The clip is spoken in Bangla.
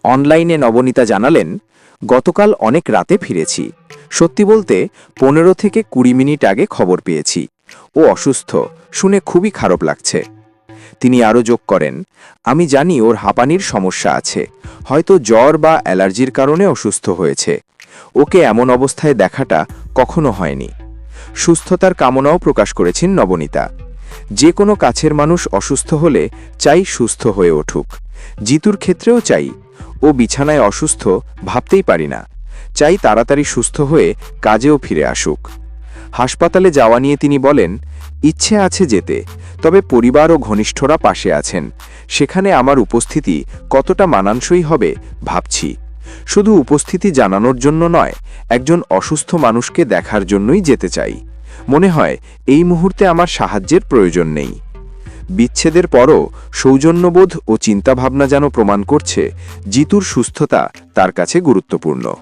অনলাইনে নবনীতা জানালেন, গতকাল অনেক রাতে ফিরেছি। সত্যি বলতে 15 থেকে 20 মিনিট আগে খবর পেয়েছি ও অসুস্থ, শুনে খুবই খারাপ লাগছে। তিনি আরও যোগ করেন, আমি জানি ওর হাঁপানির সমস্যা আছে, হয়তো জ্বর বা অ্যালার্জির কারণে অসুস্থ হয়েছে। ওকে এমন অবস্থায় দেখাটা কখনো হয়নি। সুস্থতার কামনাও প্রকাশ করেছেন নবনীতা। যে কোনো কাছের মানুষ অসুস্থ হলে চাই সুস্থ হয়ে উঠুক। জিতুর ক্ষেত্রেও চাই, ও বিছানায় অসুস্থ, ভাবতেই পারি না। চাই তাড়াতাড়ি সুস্থ হয়ে কাজেও ফিরে আসুক। হাসপাতালে যাওয়া নিয়ে তিনি বলেন, ইচ্ছে আছে যেতে, তবে পরিবার ও ঘনিষ্ঠরা পাশে আছেন। সেখানে আমার উপস্থিতি কতটা মানানসই হবে ভাবছি। শুধু উপস্থিতি জানানোর জন্য নয়, একজন অসুস্থ মানুষকে দেখার জন্যই যেতে চাই। মনে হয় এই মুহূর্তে আমার সাহায্যের প্রয়োজন নেই। বিচ্ছেদের পরও সৌজন্যবোধ ও চিন্তাভাবনা যেন প্রমাণ করছে জিতুর সুস্থতা তার কাছে গুরুত্বপূর্ণ।